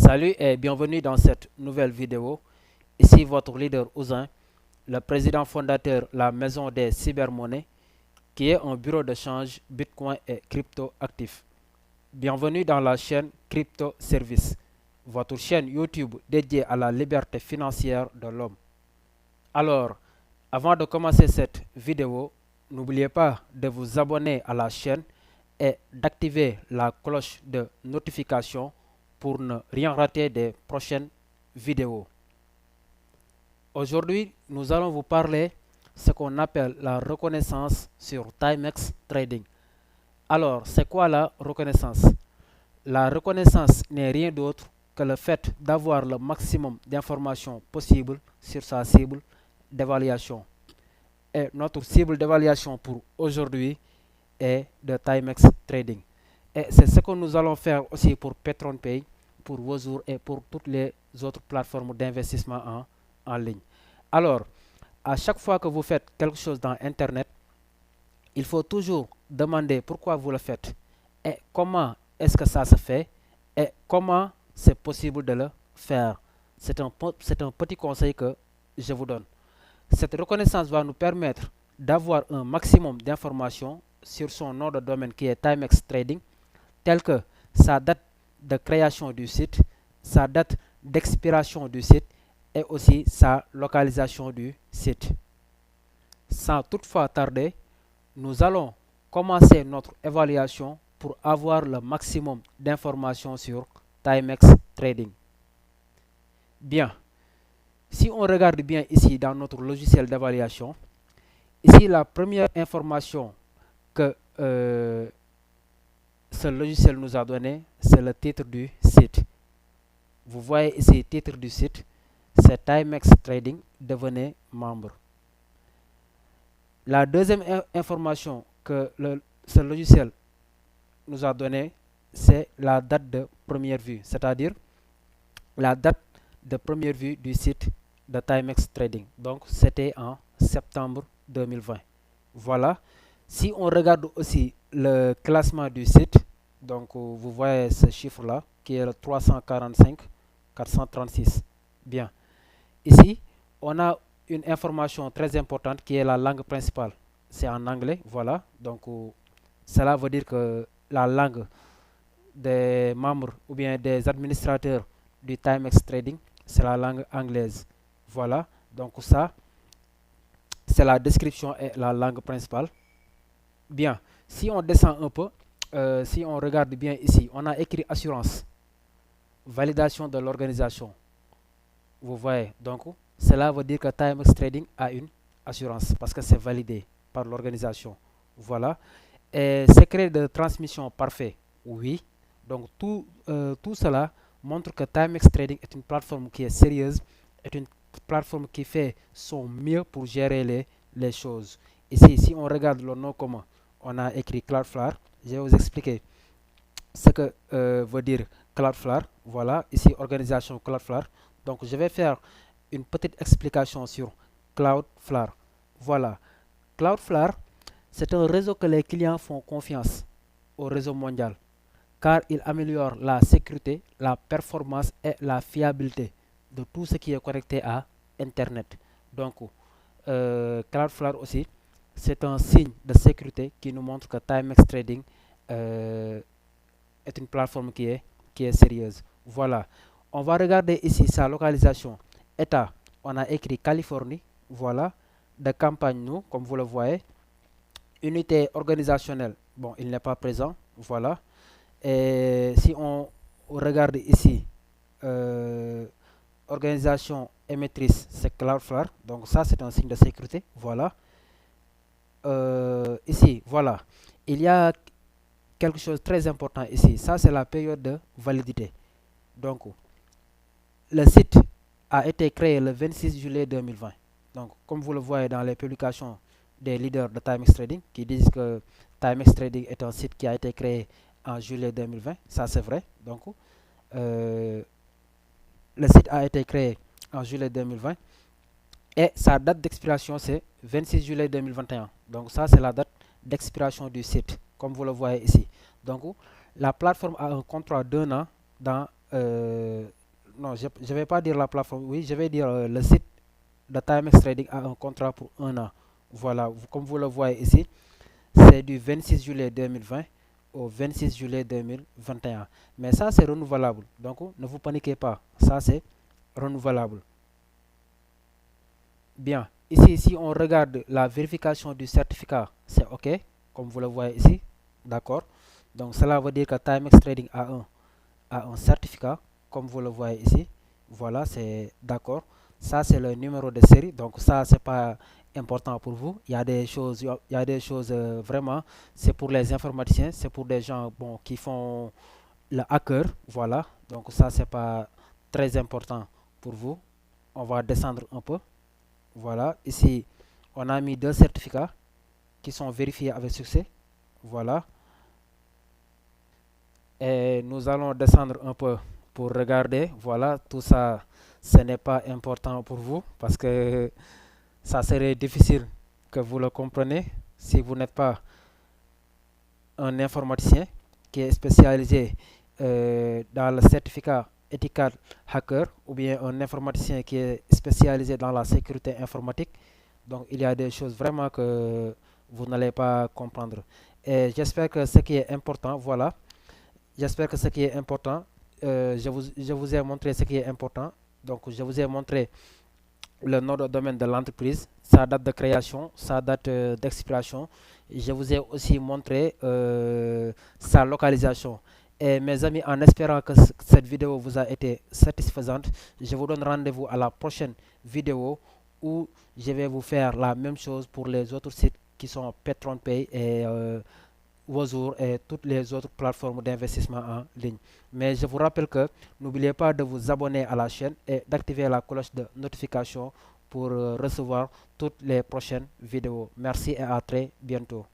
Salut et bienvenue dans cette nouvelle vidéo. Ici votre leader Ouzin, le président fondateur de la Maison des Cybermonnaies, qui est un bureau de change Bitcoin et crypto actifs. Bienvenue dans la chaîne Crypto Service, votre chaîne YouTube dédiée à la liberté financière de l'homme. Alors, avant de commencer cette vidéo, n'oubliez pas de vous abonner à la chaîne et d'activer la cloche de notification pour ne rien rater des prochaines vidéos. Aujourd'hui, nous allons vous parler de ce qu'on appelle la reconnaissance sur Timex Trading. Alors, c'est quoi la reconnaissance? La reconnaissance n'est rien d'autre que le fait d'avoir le maximum d'informations possibles sur sa cible d'évaluation. Et notre cible d'évaluation pour aujourd'hui est de Timex Trading. Et c'est ce que nous allons faire aussi pour PatronPay, pour Wozour et pour toutes les autres plateformes d'investissement en ligne. Alors, à chaque fois que vous faites quelque chose dans Internet, il faut toujours demander pourquoi vous le faites et comment est-ce que ça se fait et comment c'est possible de le faire. C'est un petit conseil que je vous donne. Cette reconnaissance va nous permettre d'avoir un maximum d'informations sur son nom de domaine qui est Timex Trading, tel que sa date de création du site, sa date d'expiration du site et aussi sa localisation du site. Sans toutefois tarder, nous allons commencer notre évaluation pour avoir le maximum d'informations sur Timex Trading. Bien, si on regarde bien ici dans notre logiciel d'évaluation, ici la première information que ce logiciel nous a donné, c'est le titre du site. Vous voyez ici le titre du site, c'est Timex Trading, devenez membre. La deuxième information que ce logiciel nous a donné, c'est la date de première vue, c'est-à-dire la date de première vue du site de Timex Trading. Donc c'était en septembre 2020. Voilà. Si on regarde aussi le classement du site, donc vous voyez ce chiffre-là qui est le 345 436. Bien. Ici, on a une information très importante qui est la langue principale. C'est en anglais, voilà. Donc cela veut dire que la langue des membres ou bien des administrateurs du Timex Trading, c'est la langue anglaise. Voilà. Donc ça, c'est la description et la langue principale. Bien, si on descend un peu, si on regarde bien ici, on a écrit assurance, validation de l'organisation. Vous voyez, donc cela veut dire que Timex Trading a une assurance parce que c'est validé par l'organisation. Voilà. Et secret de transmission parfait, oui. Donc tout cela montre que Timex Trading est une plateforme qui est sérieuse, est une plateforme qui fait son mieux pour gérer les choses. Ici, si on regarde le nom commun, on a écrit Cloudflare. Je vais vous expliquer ce que veut dire Cloudflare. Voilà, ici organisation Cloudflare. Donc je vais faire une petite explication sur Cloudflare. Voilà, Cloudflare, c'est un réseau que les clients font confiance au réseau mondial car il améliore la sécurité, la performance et la fiabilité de tout ce qui est connecté à Internet. Donc Cloudflare aussi, c'est un signe de sécurité qui nous montre que Timex Trading est une plateforme qui est sérieuse. Voilà. On va regarder ici sa localisation. État, on a écrit Californie. Voilà. De campagne, nous, comme vous le voyez. Unité organisationnelle, bon, il n'est pas présent. Voilà. Et si on regarde ici, organisation émettrice, c'est Cloudflare. Donc ça, c'est un signe de sécurité. Voilà. Ici, voilà. Il y a quelque chose de très important ici. Ça, c'est la période de validité. Donc, le site a été créé le 26 juillet 2020. Donc, comme vous le voyez dans les publications des leaders de Timex Trading qui disent que Timex Trading est un site qui a été créé en juillet 2020, ça c'est vrai. Donc, le site a été créé en juillet 2020 et sa date d'expiration c'est 26 juillet 2021. Donc, ça c'est la date d'expiration du site, comme vous le voyez ici. Donc, la plateforme a un contrat d'1 an dans euh, non, je ne vais pas dire la plateforme, oui, je vais dire le site de Timex Trading a un contrat pour un an. Voilà, comme vous le voyez ici, c'est du 26 juillet 2020 au 26 juillet 2021. Mais ça, c'est renouvelable. Donc, ne vous paniquez pas. Ça, c'est renouvelable. Bien. Ici, si on regarde la vérification du certificat, c'est OK, comme vous le voyez ici. D'accord. Donc, cela veut dire que Timex Trading a un certificat, comme vous le voyez ici. Voilà, c'est d'accord. Ça, c'est le numéro de série. Donc, ça, c'est pas important pour vous. Il y a des choses vraiment, c'est pour les informaticiens, c'est pour des gens bon, qui font le hacker. Voilà. Donc, ça, c'est pas très important pour vous. On va descendre un peu. Voilà. Ici, on a mis deux certificats qui sont vérifiés avec succès. Voilà. Et nous allons descendre un peu pour regarder. Voilà, tout ça, ce n'est pas important pour vous parce que ça serait difficile que vous le compreniez si vous n'êtes pas un informaticien qui est spécialisé dans le certificat Ethical Hacker ou bien un informaticien qui est spécialisé dans la sécurité informatique. Donc, il y a des choses vraiment que vous n'allez pas comprendre. Et j'espère que ce qui est important, voilà, j'espère que ce qui est important, je vous ai montré ce qui est important. Donc, je vous ai montré le nom de domaine de l'entreprise, sa date de création, sa date d'expiration. Je vous ai aussi montré sa localisation. Et mes amis, en espérant que cette vidéo vous a été satisfaisante, je vous donne rendez-vous à la prochaine vidéo où je vais vous faire la même chose pour les autres sites qui sont PetronPay et Wozour et toutes les autres plateformes d'investissement en ligne. Mais je vous rappelle que n'oubliez pas de vous abonner à la chaîne et d'activer la cloche de notification pour recevoir toutes les prochaines vidéos. Merci et à très bientôt.